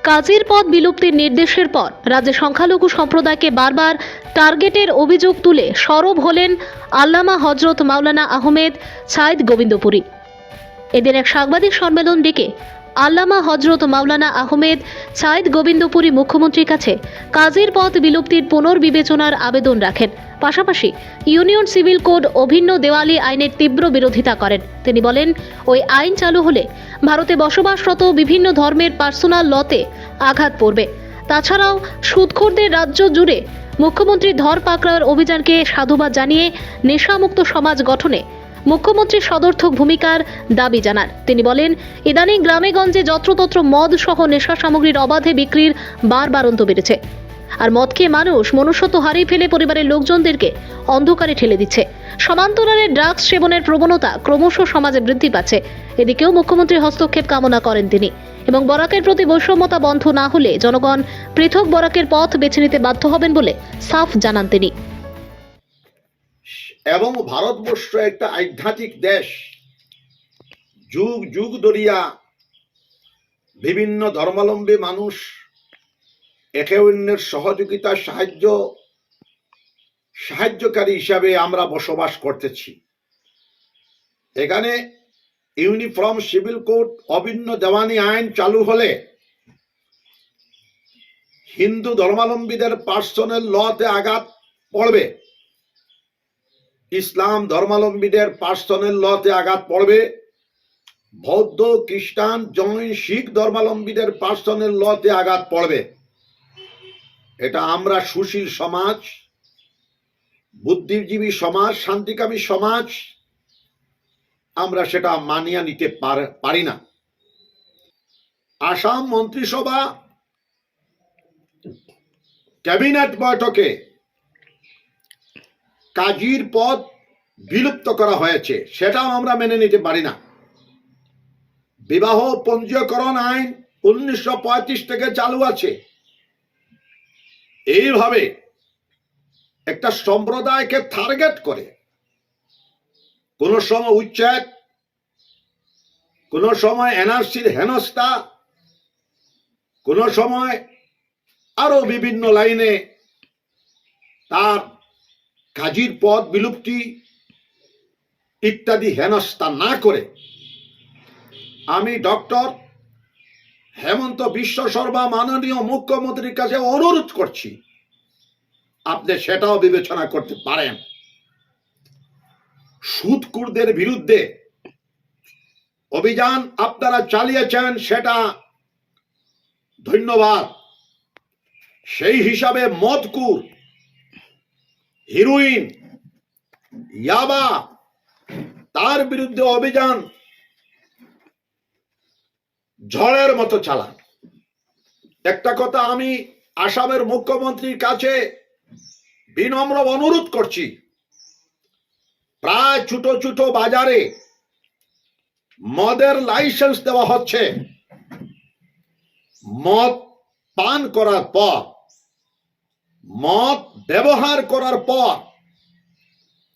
কাজের পদ বিলুপ্তির নির্দেশের পর রাজ্যে সংখ্যালঘু সম্প্রদায়কে বারবার টার্গেটের অভিযোগ তুলে সরব হলেন আল্লামা হযরত মাওলানা আহমেদ ছাইদ গোবিন্দপুরী। এদিন এক সাংবাদিক সম্মেলন ডেকে আল্লামা হযরত মাওলানা আহমেদ ছাইদ গোবিন্দপুরী মুখ্যমন্ত্রীর কাছে কাজের পদ বিলুপ্তির পুনর্বিবেচনার আবেদন রাখেন। পাশাপাশি ইউনিয়ন সিভিল কোড অভিন্ন দেওয়ালি আইনের তীব্র বিরোধিতা করেন। তিনি বলেন, ওই আইন চালু হলে ভারতে বসবাসরত বিভিন্ন ধর্মের পার্সোনাল লতে আঘাত পড়বে। তাছাড়াও সুদখোরদের রাজ্য জুড়ে মুখ্যমন্ত্রীর ধরপাকড়ার অভিযানকে সাধুবাদ জানিয়ে নেশামুক্ত সমাজ গঠনে মুখ্যমন্ত্রীর সদর্থক ভূমিকার দাবি জানান। তিনি বলেন, ইদানিং গ্রামেগঞ্জে যত্রতত্র মদ সহ নেশা সামগ্রীর অবাধে বিক্রির বারবারন্ত বেড়েছে। আর মদ খেয়ে মানুষ মনুষ্যত্ব হারিয়ে ফেলে পরিবারের লোকজনদেরকে অন্ধকারে ঠেলে দিচ্ছে। সমান্তরালে ড্রাগস সেবনের প্রবণতা ক্রমশ সমাজে বৃদ্ধি পাচ্ছে। এদিকেও মুখ্যমন্ত্রীর হস্তক্ষেপ কামনা করেন তিনি এবং বরাকের প্রতি বৈষম্যতা বন্ধ না হলে জনগণ পৃথক বরাকের পথ বেছে নিতে বাধ্য হবেন বলে সাফ জানান তিনি। এবং ভারতবর্ষ একটা আধ্যাত্মিক দেশ, যুগ যুগ ধরিয়া বিভিন্ন ধর্মাবলম্বী মানুষ একে অন্যের সহযোগিতা সাহায্যকারী হিসাবে আমরা বসবাস করতেছি। এখানে ইউনিফর্ম সিভিল কোড অভিন্ন দেওয়ানি আইন চালু হলে হিন্দু ধর্মাবলম্বীদের পার্সোনাল লতে আঘাত পড়বে, ইসলাম ধর্মাবলম্বীদের পার্সোনাল লতে আঘাত পড়বে, বৌদ্ধ, খ্রিস্টান, জৈন, শিখ ধর্মাবলম্বীদের পার্সোনাল লতে আঘাত পড়বে। এটা আমরা সুশীল সমাজ, বুদ্ধিজীবী সমাজ, শান্তিকামী সমাজ আমরা সেটা মানিয়ে নিতে পারি না। আসাম মন্ত্রিসভা ক্যাবিনেট বৈঠকে কাজীর পদ বিলুপ্ত করা হয়েছে, সেটাও আমরা মেনে নিতে পারি না। বিবাহ পঞ্জীকরণ আইন 1935 থেকে চালু আছে। এইভাবে একটা সম্প্রদায়কে টার্গেট করে কোন সময় উচ্ছেদ, কোন সময় এনআরসির হেনস্থা, কোন সময় আরো বিভিন্ন লাইনে তার কাজীর পদ বিলুপ্তি ইত্যাদি হেনস্থা না করে আমি ডক্টর হেমন্ত বিশ্ব শর্মা মাননীয় মুখ্যমন্ত্রীর কাছে অনুরোধ করছি, আপনি সেটাও বিবেচনা করতে পারেন। সুদখোরদের বিরুদ্ধে অভিযান আপনারা চালিয়েছেন, সেটা ধন্যবাদ। সেই হিসাবে মদকুর, হিরোইন, ইয়াবা তার বিরুদ্ধে অভিযান ঝড়ের মতো চালান। একটা কথা আমি আসামের মুখ্যমন্ত্রীর কাছে বিনম্র অনুরোধ করছি, প্রায় ছোট ছোট বাজারে মদের লাইসেন্স দেওয়া হচ্ছে। মদ পান করার পর, মদ ব্যবহার করার পর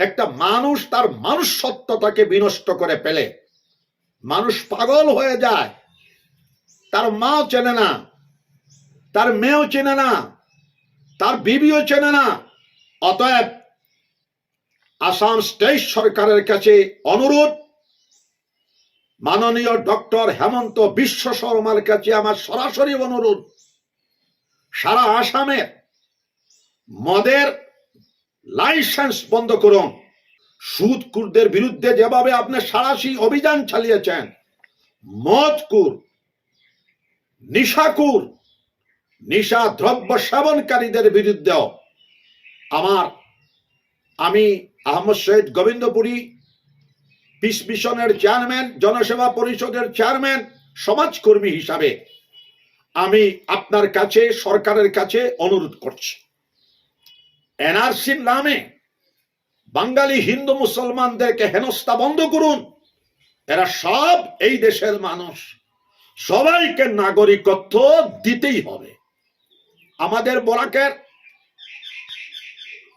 একটা মানুষ তার মনুষ্যত্বটাকে বিনষ্ট করে ফেলে, মানুষ পাগল হয়ে যায়, তার মাও চেনে না, তার মেয়েও চেনে না, তার বিবিও চেনে না। অতএব আসাম স্টেট সরকারের কাছে অনুরোধ, মাননীয় ডক্টর হেমন্ত বিশ্ব শর্মার কাছে আমার সরাসরি অনুরোধ, সারা আসামে মদের লাইসেন্স বন্ধ করুন। সুদখোরদের বিরুদ্ধে যেভাবে আপনি সারাশি অভিযান চালিয়েছেন, মদকুর, নিশাকুর, নিশা দ্রব্য সেবনকারীদের বিরুদ্ধেও আমি আহমদ শহীদ গোবিন্দপুরী পিস মিশনের চেয়ারম্যান, জনসেবা পরিষদের চেয়ারম্যান, সমাজকর্মী হিসাবে আমি আপনার কাছে, সরকারের কাছে অনুরোধ করছি, এনআরসির নামে বাঙালি হিন্দু মুসলমানদেরকে হেনস্থা বন্ধ করুন। এরা সব এই দেশের মানুষ, সবাইকে নাগরিকত্ব দিতেই হবে। আমাদের বরাকের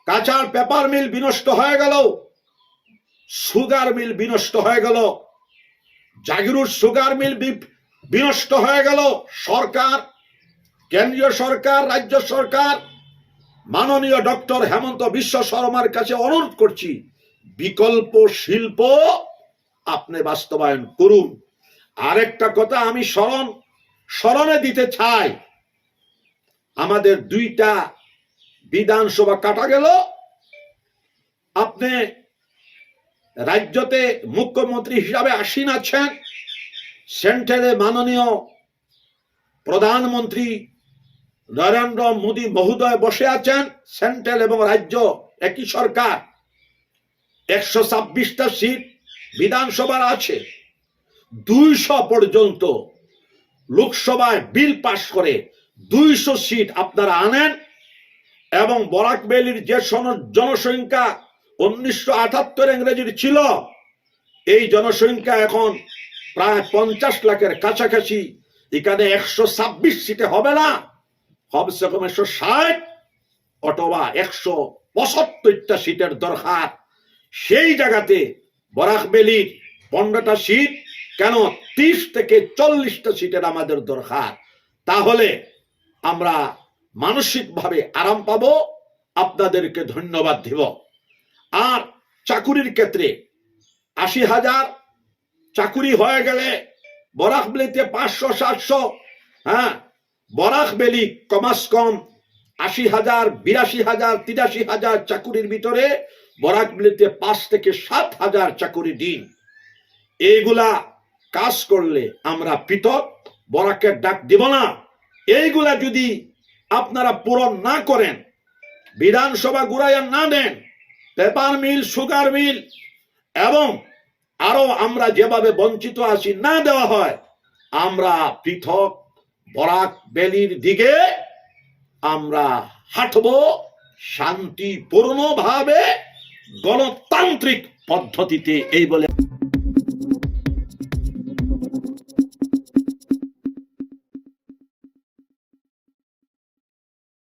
কাঁচার পেপার মিল বিনষ্ট হয়ে গেল, সুগার মিল বিনষ্ট হয়ে গেল, জাগিরুর সুগার মিল বিনষ্ট হয়ে গেল। সরকার কেন্দ্রীয় সরকার, রাজ্য সরকার, মাননীয় ডক্টর হেমন্ত বিশ্ব শর্মার কাছে অনুরোধ করছি, বিকল্প শিল্প আপনি বাস্তবায়ন করুন। আরেকটা কথা আমি স্মরণে দিতে চাই, আমাদের 2টা বিধানসভা কাটা গেল। আপনি রাজ্যতে মুখ্যমন্ত্রী হিসাবে আসীন আছেন, সেন্ট্রালে মাননীয় প্রধানমন্ত্রী নরেন্দ্র মোদী মহোদয় বসে আছেন, সেন্ট্রাল এবং রাজ্য একই সরকার। 126টা সিট বিধানসভার আছে, 200 পর্যন্ত লোকসভায় বিল পাশ করে 200 সিট আপনারা আনেন, এবং বরাক ভ্যালির যে জনসংখ্যা 1978 ইংরেজির ছিল, এই জনসংখ্যা এখন প্রায় 50 লাখের কাছাকাছি। এখানে 126 সিটে হবে না, কমসে কম 160 অথবা 175টা সিটের দরকার। সেই জায়গাতে বরাক ভ্যালির 15টা সিট কেন, 30 থেকে 40টা সিটের আমাদের দরকার। তাহলে আমরা মানসিকভাবে আরাম পাবো। আপনাদেরকে ধন্যবাদ দিব। আর চাকুরির ক্ষেত্রে 80,000 চাকুরি হয়ে গেলে বরাক ভ্যালিতে 500-700, হ্যাঁ, বরাক ভ্যালি কমাস কম 80,000, 82,000, 83,000 চাকুরির ভিতরে বরাক ভ্যালিতে 5 থেকে 7,000 চাকুরি দিন। এইগুলা কাজ করলে আমরা পৃথক বরাকের ডাক দিব না। এইগুলা যদি আপনারা পূরণ না করেন, বিধানসভা ঘুরাইয়া না দেন, পেপার মিল, সুগার মিল এবং আরো আমরা যেভাবে বঞ্চিত আছি না দেওয়া হয়, আমরা পৃথক বরাক ভ্যালির দিকে আমরা হাঁটবো শান্তিপূর্ণভাবে, গণতান্ত্রিক পদ্ধতিতে। এই বলে